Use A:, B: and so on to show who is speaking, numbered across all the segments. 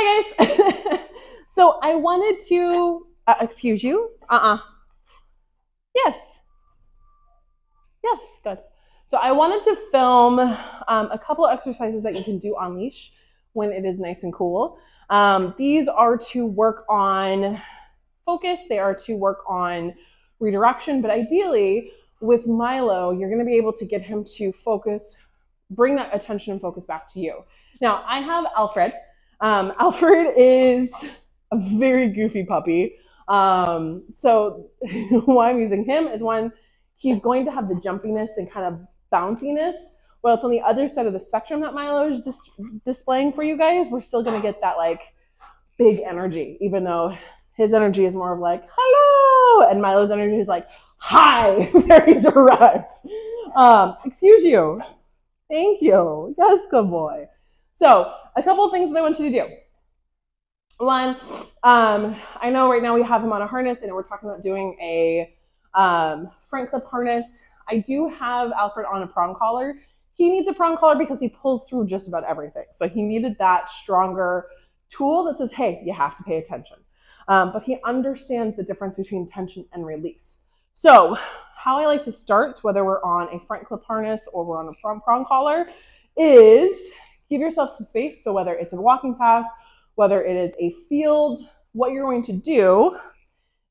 A: Hi guys. So I wanted to, excuse you. Yes. Yes, good. So I wanted to film a couple of exercises that you can do on leash when it is nice and cool. These are to work on focus. They are to work on redirection, but ideally with Milo, you're gonna be able to get him to focus, bring that attention and focus back to you. Now I have Alfred. Alfred is a very goofy puppy. So why I'm using him is one, he's going to have the jumpiness and kind of bounciness. Well, it's on the other side of the spectrum that Milo is just displaying for you guys. We're still going to get that like big energy, even though his energy is more of like, hello. And Milo's energy is like, hi, very direct. Excuse you. Thank you. Yes, good boy. So a couple of things that I want you to do. One, I know right now we have him on a harness and we're talking about doing a front clip harness. I do have Alfred on a prong collar. He needs a prong collar because he pulls through just about everything. So he needed that stronger tool that says, hey, you have to pay attention. But he understands the difference between tension and release. So how I like to start, whether we're on a front clip harness or we're on a front prong collar, is give yourself some space. So whether it's a walking path, whether it is a field, what you're going to do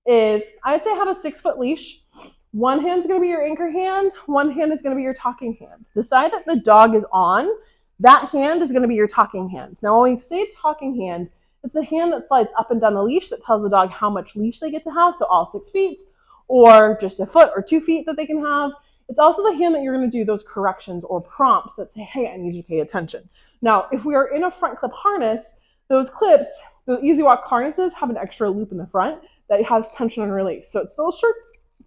A: is, I'd say have a 6-foot leash. One hand's gonna be your anchor hand, one hand is gonna be your talking hand. The side that the dog is on, that hand is gonna be your talking hand. Now when we say talking hand, it's the hand that slides up and down the leash that tells the dog how much leash they get to have, so all 6 feet, or just a foot or 2 feet that they can have. It's also the hand that you're gonna do those corrections or prompts that say, hey, I need you to pay attention. Now, if we are in a front clip harness, those clips, the Easy Walk harnesses have an extra loop in the front that has tension and release. So it's still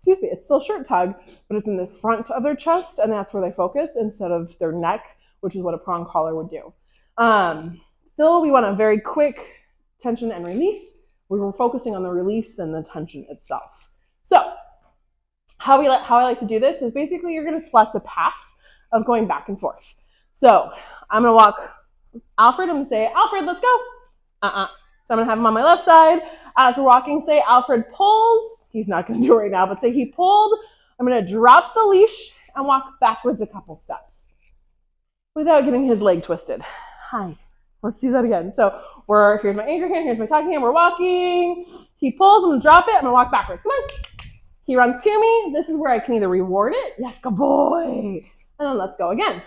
A: it's still shirt tug, but it's in the front of their chest, and that's where they focus instead of their neck, which is what a prong collar would do. Still, we want a very quick tension and release. We were focusing on the release and the tension itself. So how I like to do this is basically you're gonna select a path of going back and forth. So I'm gonna walk Alfred, I'm gonna say, Alfred, let's go. So I'm gonna have him on my left side. As we're walking, say Alfred pulls. He's not gonna do it right now, but say he pulled. I'm gonna drop the leash and walk backwards a couple steps without getting his leg twisted. Hi, let's do that again. So here's my anchor hand, here's my talking hand, we're walking. He pulls, I'm gonna drop it, I'm gonna walk backwards, come on. He runs to me. This is where I can either reward it, yes, good boy, and then let's go again.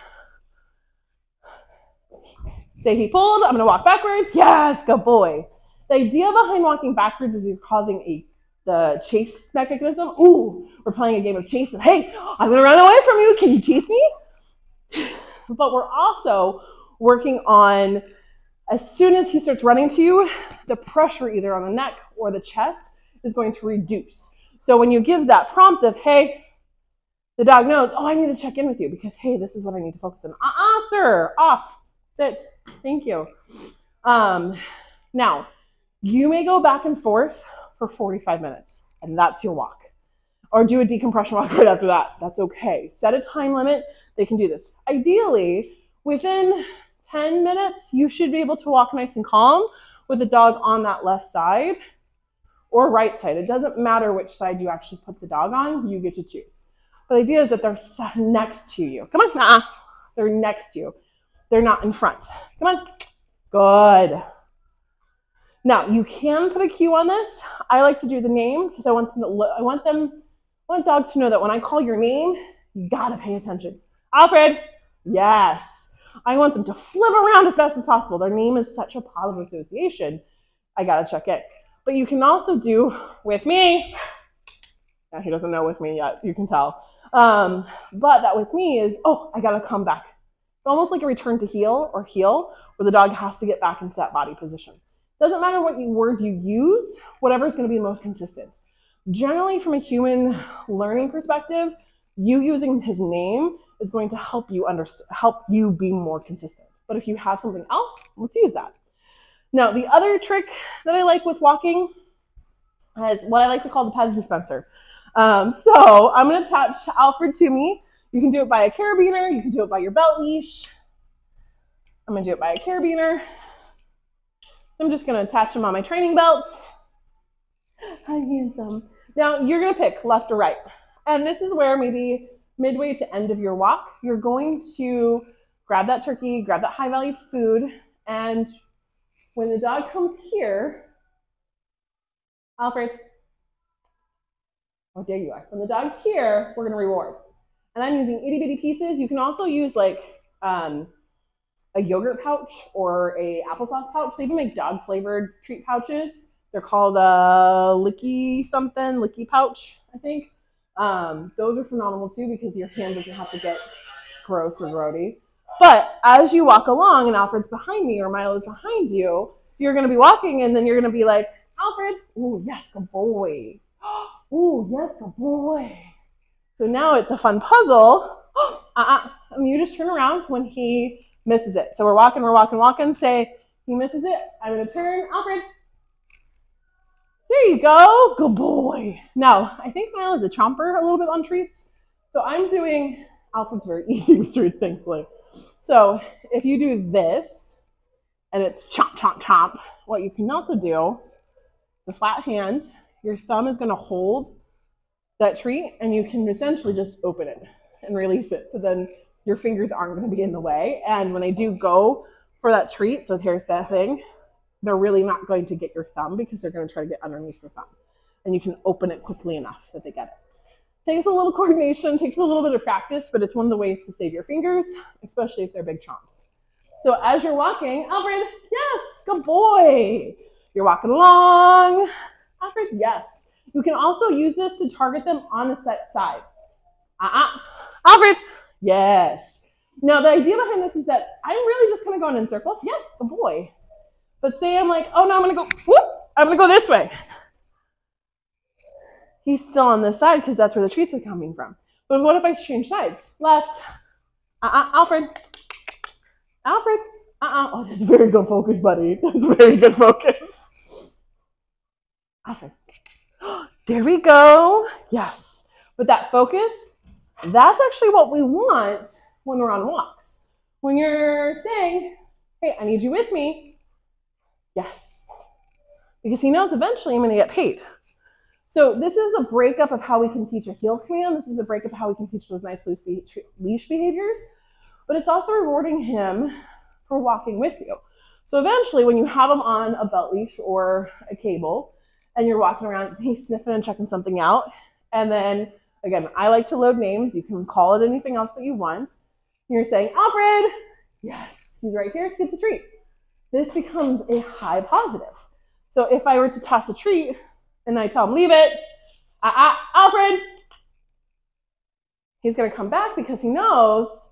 A: Say he pulled, I'm gonna walk backwards, yes, good boy. The idea behind walking backwards is you're causing the chase mechanism. Ooh, we're playing a game of chase. Hey, I'm gonna run away from you, can you chase me? But we're also working on, as soon as he starts running to you, the pressure either on the neck or the chest is going to reduce. So when you give that prompt of, hey, the dog knows, oh, I need to check in with you because, hey, this is what I need to focus on. Sir, off, sit, thank you. Now, you may go back and forth for 45 minutes, and that's your walk. Or do a decompression walk right after that. That's okay. Set a time limit. They can do this. Ideally, within 10 minutes, you should be able to walk nice and calm with the dog on that left side or right side. It doesn't matter which side you actually put the dog on. You get to choose. But the idea is that they're next to you. Come on. They're next to you. They're not in front. Come on. Good. Now, you can put a cue on this. I like to do the name because I want dogs to know that when I call your name, you gotta pay attention. Alfred, yes. I want them to flip around as fast as possible. Their name is such a positive association. I gotta check it. But you can also do with me. Now, he doesn't know with me yet, you can tell. But that with me is, oh, I gotta come back. It's almost like a return to heel, where the dog has to get back into that body position. Doesn't matter what word you use, whatever is going to be the most consistent. Generally, from a human learning perspective, you using his name is going to help you be more consistent. But if you have something else, let's use that. Now, the other trick that I like with walking is what I like to call the pet dispenser. So I'm going to attach Alfred to me. You can do it by a carabiner. You can do it by your belt leash. I'm going to do it by a carabiner. So I'm just gonna attach him on my training belt. Hi, handsome. Now you're gonna pick left or right. And this is where maybe midway to end of your walk, you're going to grab that turkey, grab that high value food, and when the dog comes here, Alfred, oh, there you are. When the dog's here, we're gonna reward. And I'm using itty bitty pieces. You can also use like a yogurt pouch or a applesauce pouch. They even make dog flavored treat pouches. They're called licky something, licky pouch, I think. Those are phenomenal too because your hand doesn't have to get gross or grody. But as you walk along and Alfred's behind me or Milo's behind you, you're gonna be walking and then you're gonna be like, Alfred, ooh, yes, good boy. Ooh, yes, good boy. So now it's a fun puzzle. And you just turn around when he misses it. So we're walking, say, he misses it. I'm gonna turn, Alfred. There you go, good boy. Now, I think Milo is a chomper a little bit on treats. So I'm doing, Alfred's very easy with treats, thankfully. So if you do this, and it's chomp, chomp, chomp, what you can also do, is a flat hand, your thumb is gonna hold that treat, and you can essentially just open it and release it. So then your fingers aren't gonna be in the way. And when they do go for that treat, so here's that thing, they're really not going to get your thumb because they're gonna try to get underneath your thumb. And you can open it quickly enough that they get it. Takes a little coordination, takes a little bit of practice, but it's one of the ways to save your fingers, especially if they're big chomps. So as you're walking, Alfred, yes, good boy. You're walking along, Alfred, yes. You can also use this to target them on a set side. Alfred, yes. Now the idea behind this is that I'm really just kind of going in circles. Yes, good boy. But say I'm like, oh no, I'm gonna go, whoop, I'm gonna go this way. He's still on this side because that's where the treats are coming from. But what if I change sides? Left, Alfred, Alfred, oh, that's very good focus, buddy. That's very good focus. Alfred. There we go. Yes. But that focus, that's actually what we want when we're on walks. When you're saying, hey, I need you with me. Yes. Because he knows eventually I'm going to get paid. So this is a breakup of how we can teach a heel command. This is a breakup of how we can teach those nice leash behaviors. But it's also rewarding him for walking with you. So eventually when you have him on a belt leash or a cable, and you're walking around, he's sniffing and checking something out. And then, again, I like to load names. You can call it anything else that you want. You're saying, Alfred, yes, he's right here, gets a treat. This becomes a high positive. So if I were to toss a treat and I tell him, leave it, Alfred, he's gonna come back because he knows,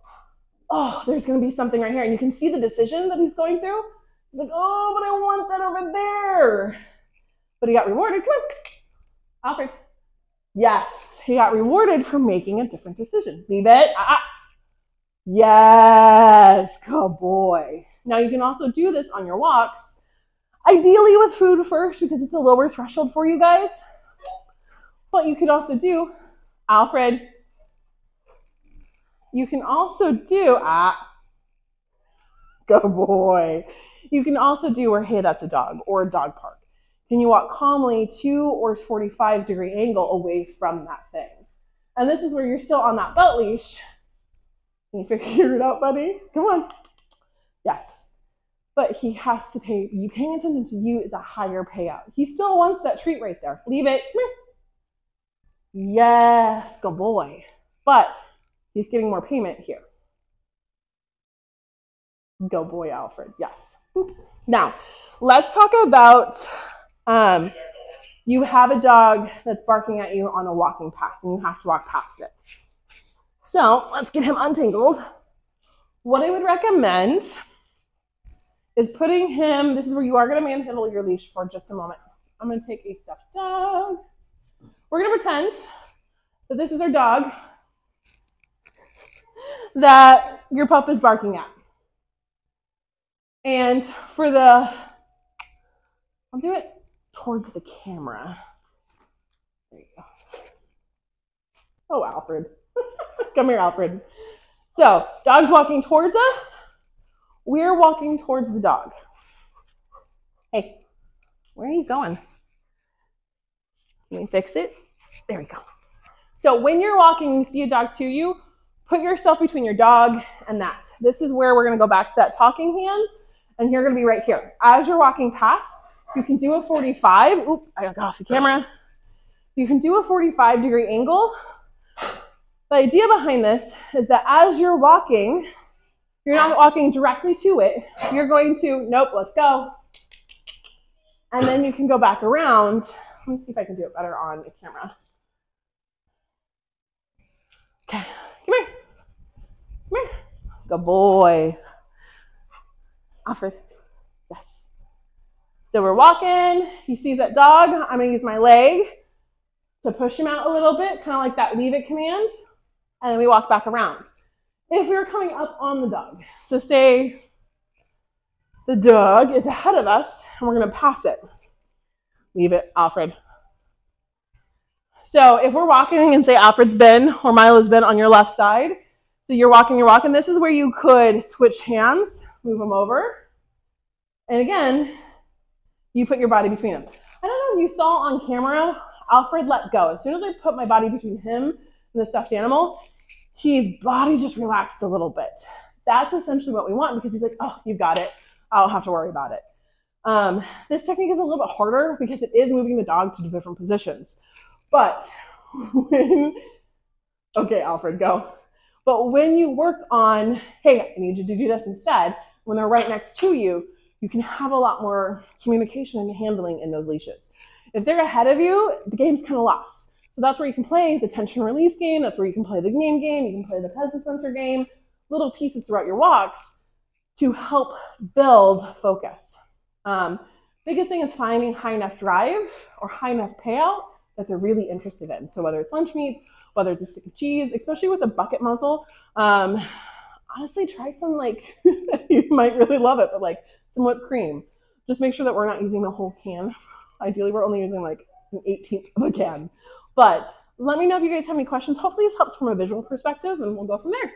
A: oh, there's gonna be something right here. And you can see the decision that he's going through. He's like, oh, but I want that over there. But he got rewarded. Come on, Alfred. Yes, he got rewarded for making a different decision. Leave it. Yes, good boy. Now you can also do this on your walks, ideally with food first because it's a lower threshold for you guys. But you could also do, Alfred, you can also do, good boy. You can also do where, hey, that's a dog or a dog park. Can you walk calmly 2 or 45-degree angle away from that thing? And this is where you're still on that belt leash. Can you figure it out, buddy? Come on. Yes. But he has to pay. You paying attention to you is a higher payout. He still wants that treat right there. Leave it. Come here. Yes, good boy. But he's getting more payment here. Go boy, Alfred. Yes. Now, let's talk about you have a dog that's barking at you on a walking path and you have to walk past it. So let's get him untangled. What I would recommend is putting him, this is where you are going to manhandle your leash for just a moment. I'm going to take a stuffed dog. We're going to pretend that this is our dog that your pup is barking at. And for the, I'll do it towards the camera. There you go. Oh, Alfred. Come here, Alfred. So, dog's walking towards us. We're walking towards the dog. Hey, where are you going? Can we fix it? There we go. So when you're walking, you see a dog to you, put yourself between your dog and that. This is where we're gonna go back to that talking hand, and you're gonna be right here. As you're walking past, you can do a 45. Oop, I got off the camera. You can do a 45-degree angle. The idea behind this is that as you're walking, you're not walking directly to it. You're going to, nope, let's go. And then you can go back around. Let me see if I can do it better on the camera. Okay, come here. Come here. Good boy. Alfred. Yes. So we're walking. He sees that dog. I'm going to use my leg to push him out a little bit, kind of like that leave it command. And then we walk back around. If we were coming up on the dog, so say the dog is ahead of us and we're going to pass it. Leave it, Alfred. So if we're walking and say Alfred's been or Milo's been on your left side, so you're walking, this is where you could switch hands, move them over. And again, you put your body between them. I don't know if you saw on camera, Alfred let go. As soon as I put my body between him and the stuffed animal, his body just relaxed a little bit. That's essentially what we want because he's like, oh, you got it. I don't have to worry about it. This technique is a little bit harder because it is moving the dog to different positions. But when, okay, Alfred, go. But when you work on, hey, I need you to do this instead, when they're right next to you, you can have a lot more communication and handling in those leashes. If they're ahead of you, the game's kind of lost. So that's where you can play the tension release game. That's where you can play the name game. You can play the pet dispenser game, little pieces throughout your walks to help build focus. Biggest thing is finding high enough drive or high enough payout that they're really interested in. So whether it's lunch meat, whether it's a stick of cheese, especially with a bucket muzzle, honestly, try some like, you might really love it, but like some whipped cream. Just make sure that we're not using the whole can. Ideally, we're only using like an 1/18 of a can. But let me know if you guys have any questions. Hopefully this helps from a visual perspective and we'll go from there.